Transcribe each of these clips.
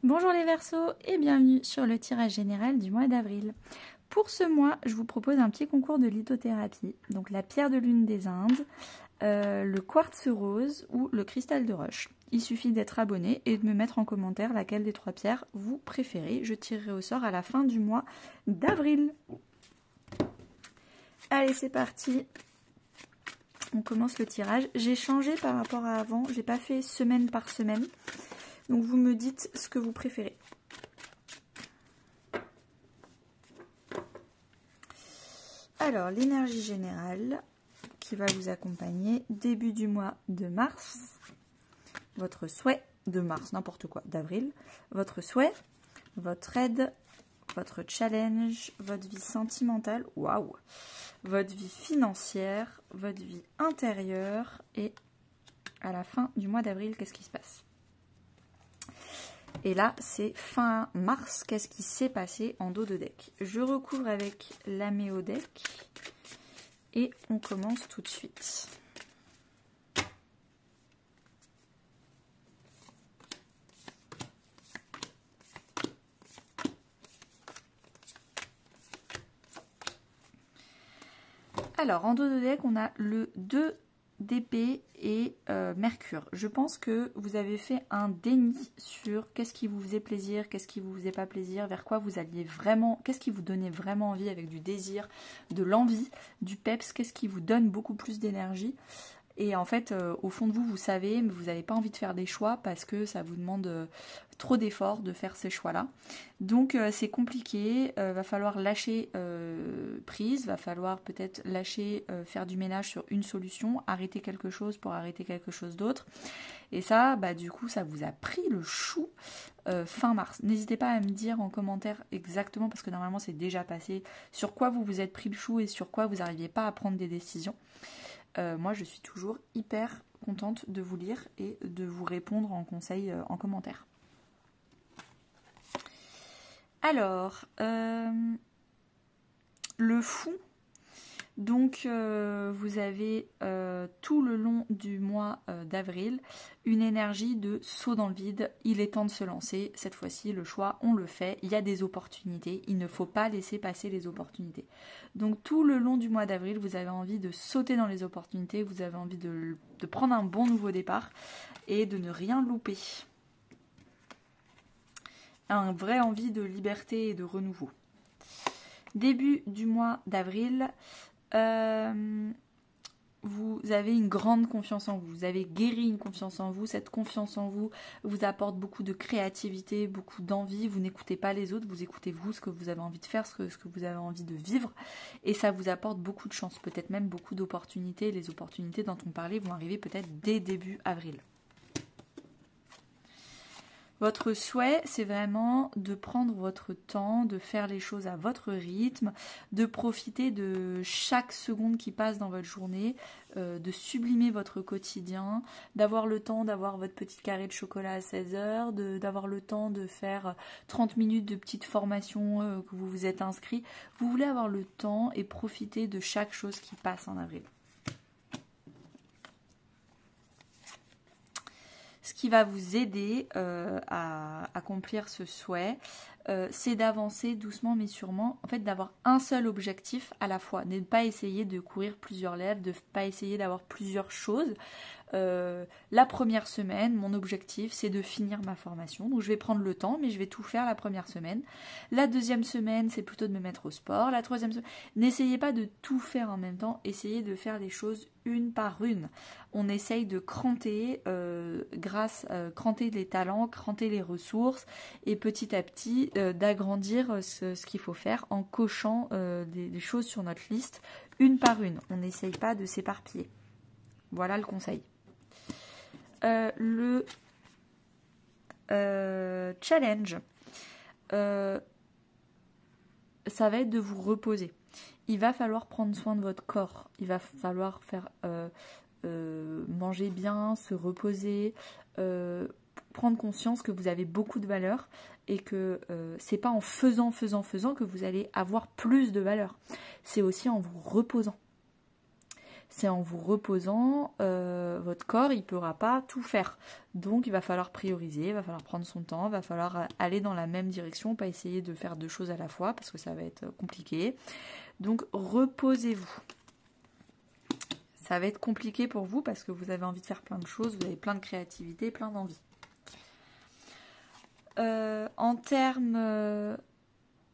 Bonjour les Verseaux et bienvenue sur le tirage général du mois d'avril. Pour ce mois, je vous propose un petit concours de lithothérapie, donc la pierre de lune des Indes, le quartz rose ou le cristal de roche. Il suffit d'être abonné et de me mettre en commentaire laquelle des trois pierres vous préférez. Je tirerai au sort à la fin du mois d'avril. Allez, c'est parti. On commence le tirage. J'ai changé par rapport à avant, j'ai pas fait semaine par semaine. Donc vous me dites ce que vous préférez. Alors, l'énergie générale qui va vous accompagner début du mois de mars. Votre souhait de mars, n'importe quoi, d'avril. Votre souhait, votre aide, votre challenge, votre vie sentimentale, waouh, votre vie financière, votre vie intérieure et à la fin du mois d'avril, qu'est-ce qui se passe? Et là, c'est fin mars. Qu'est-ce qui s'est passé en dos de deck? Je recouvre avec l'Améo deck et on commence tout de suite. Alors, en dos de deck, on a le 2 d'épée et Mercure. Je pense que vous avez fait un déni sur qu'est-ce qui vous faisait plaisir, qu'est-ce qui vous faisait pas plaisir, vers quoi vous alliez vraiment, qu'est-ce qui vous donnait vraiment envie avec du désir, de l'envie, du peps, qu'est-ce qui vous donne beaucoup plus d'énergie. Et en fait, au fond de vous, vous savez, mais vous n'avez pas envie de faire des choix parce que ça vous demande trop d'efforts de faire ces choix-là. Donc c'est compliqué, va falloir lâcher prise, va falloir peut-être lâcher, faire du ménage sur une solution, arrêter quelque chose pour arrêter quelque chose d'autre. Et ça, bah, du coup, ça vous a pris le chou fin mars. N'hésitez pas à me dire en commentaire exactement, parce que normalement c'est déjà passé, sur quoi vous vous êtes pris le chou et sur quoi vous n'arriviez pas à prendre des décisions. Moi, je suis toujours hyper contente de vous lire et de vous répondre en conseil, en commentaire. Alors, le fou. Donc, vous avez tout le long du mois d'avril une énergie de saut dans le vide. Il est temps de se lancer. Cette fois-ci, le choix, on le fait. Il y a des opportunités. Il ne faut pas laisser passer les opportunités. Donc, tout le long du mois d'avril, vous avez envie de sauter dans les opportunités. Vous avez envie de prendre un bon nouveau départ et de ne rien louper. Un vrai envie de liberté et de renouveau. Début du mois d'avril, vous avez une grande confiance en vous, vous avez guéri une confiance en vous, cette confiance en vous vous apporte beaucoup de créativité, beaucoup d'envie, vous n'écoutez pas les autres, vous écoutez vous, ce que vous avez envie de faire, ce que vous avez envie de vivre, et ça vous apporte beaucoup de chance, peut-être même beaucoup d'opportunités. Les opportunités dont on parlait vont arriver peut-être dès début avril. Votre souhait, c'est vraiment de prendre votre temps, de faire les choses à votre rythme, de profiter de chaque seconde qui passe dans votre journée, de sublimer votre quotidien, d'avoir le temps d'avoir votre petit carré de chocolat à 16h, d'avoir le temps de faire 30 minutes de petite formation que vous vous êtes inscrit. Vous voulez avoir le temps et profiter de chaque chose qui passe en avril. Ce qui va vous aider à accomplir ce souhait, c'est d'avancer doucement mais sûrement, en fait d'avoir un seul objectif à la fois, de ne pas essayer de courir plusieurs lèvres, de ne pas essayer d'avoir plusieurs choses. La première semaine, mon objectif c'est de finir ma formation, donc je vais prendre le temps mais je vais tout faire la première semaine. La deuxième semaine c'est plutôt de me mettre au sport. La troisième semaine, n'essayez pas de tout faire en même temps, essayez de faire les choses une par une. On essaye de cranter cranter les talents, cranter les ressources et petit à petit d'agrandir ce qu'il faut faire en cochant des choses sur notre liste une par une. On n'essaye pas de s'éparpiller. Voilà le conseil. Le challenge, ça va être de vous reposer. Il va falloir prendre soin de votre corps. Il va falloir faire manger bien, se reposer, prendre conscience que vous avez beaucoup de valeur et que c'est pas en faisant que vous allez avoir plus de valeur. C'est aussi en vous reposant. c'est en vous reposant, votre corps, il ne pourra pas tout faire. Donc, il va falloir prioriser, il va falloir prendre son temps, il va falloir aller dans la même direction, pas essayer de faire deux choses à la fois, parce que ça va être compliqué. Donc, reposez-vous. Ça va être compliqué pour vous, parce que vous avez envie de faire plein de choses, vous avez plein de créativité, plein d'envie. En termes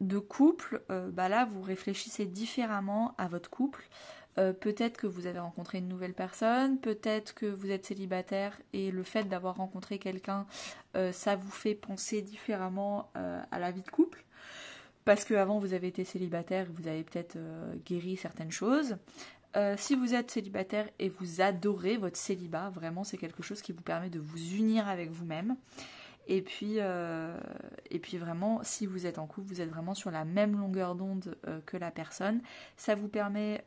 de couple, là, vous réfléchissez différemment à votre couple. Peut-être que vous avez rencontré une nouvelle personne, peut-être que vous êtes célibataire et le fait d'avoir rencontré quelqu'un, ça vous fait penser différemment à la vie de couple. Parce qu'avant vous avez été célibataire, vous avez peut-être guéri certaines choses. Si vous êtes célibataire et vous adorez votre célibat, vraiment c'est quelque chose qui vous permet de vous unir avec vous-même. Et puis vraiment, si vous êtes en couple, vous êtes vraiment sur la même longueur d'onde que la personne. Ça vous permet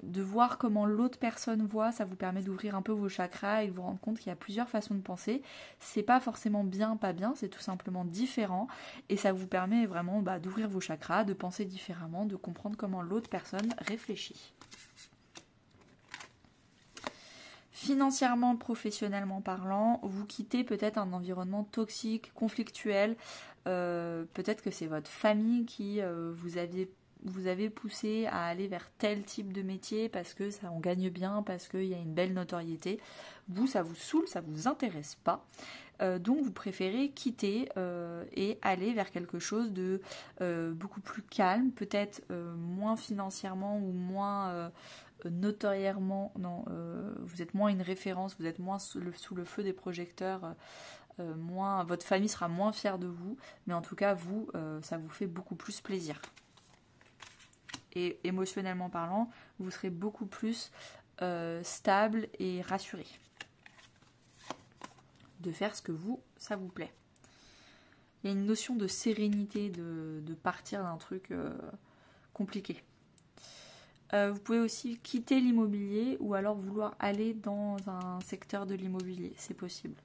de voir comment l'autre personne voit, ça vous permet d'ouvrir un peu vos chakras et de vous rendre compte qu'il y a plusieurs façons de penser. C'est pas forcément bien, pas bien, c'est tout simplement différent. Et ça vous permet vraiment d'ouvrir vos chakras, de penser différemment, de comprendre comment l'autre personne réfléchit. Financièrement, professionnellement parlant, vous quittez peut-être un environnement toxique, conflictuel. Peut-être que c'est votre famille qui vous avez poussé à aller vers tel type de métier parce que ça en gagne bien, parce qu'il y a une belle notoriété. Vous, ça vous saoule, ça vous intéresse pas. Donc vous préférez quitter et aller vers quelque chose de beaucoup plus calme, peut-être moins financièrement ou moins notorièrement. Non, vous êtes moins une référence, vous êtes moins sous le feu des projecteurs. Votre famille sera moins fière de vous, mais en tout cas vous, ça vous fait beaucoup plus plaisir. Et émotionnellement parlant, vous serez beaucoup plus stable et rassuré de faire ce que ça vous plaît. Il y a une notion de sérénité, de partir d'un truc compliqué. Vous pouvez aussi quitter l'immobilier ou alors vouloir aller dans un secteur de l'immobilier, c'est possible.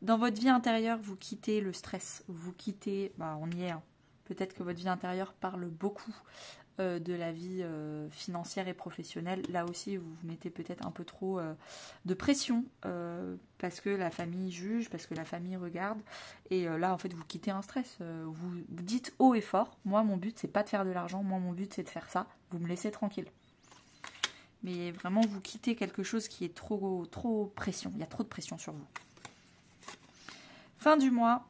Dans votre vie intérieure, vous quittez le stress, vous quittez, on y est, hein. Peut-être que votre vie intérieure parle beaucoup de la vie financière et professionnelle. Là aussi, vous vous mettez peut-être un peu trop de pression parce que la famille juge, parce que la famille regarde. Et là, en fait, vous quittez un stress. Vous dites haut et fort, moi, mon but, c'est pas de faire de l'argent. Moi, mon but, c'est de faire ça. Vous me laissez tranquille. Mais vraiment, vous quittez quelque chose qui est trop pression. Il y a trop de pression sur vous. Fin du mois,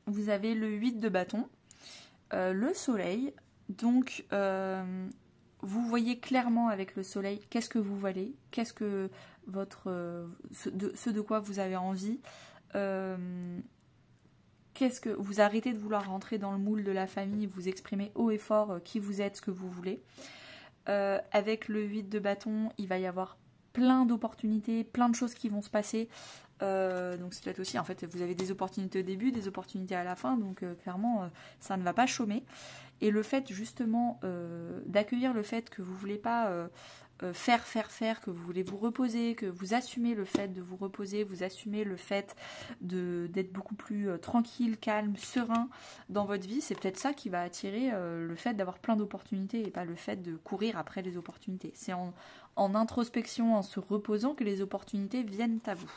vous avez le 8 de bâton, le soleil. Donc, vous voyez clairement avec le soleil qu'est-ce que vous valez, qu'est-ce que ce de quoi vous avez envie, qu'est-ce que vous arrêtez de vouloir rentrer dans le moule de la famille, vous exprimez haut et fort qui vous êtes, ce que vous voulez. Avec le 8 de bâton, il va y avoir plein d'opportunités, plein de choses qui vont se passer. Donc c'est peut-être aussi, en fait, vous avez des opportunités au début, des opportunités à la fin, donc clairement, ça ne va pas chômer. Et le fait justement d'accueillir le fait que vous ne voulez pas faire, que vous voulez vous reposer, que vous assumez le fait de vous reposer, vous assumez le fait d'être beaucoup plus tranquille, calme, serein dans votre vie, c'est peut-être ça qui va attirer le fait d'avoir plein d'opportunités et pas le fait de courir après les opportunités. C'est en introspection, en se reposant que les opportunités viennent à vous.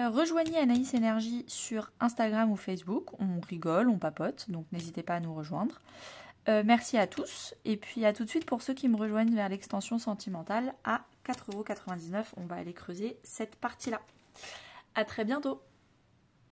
Rejoignez Anaïs Énergie sur Instagram ou Facebook, on rigole, on papote, donc n'hésitez pas à nous rejoindre. Merci à tous, et puis à tout de suite pour ceux qui me rejoignent vers l'extension sentimentale à 4,99 €. On va aller creuser cette partie-là. À très bientôt.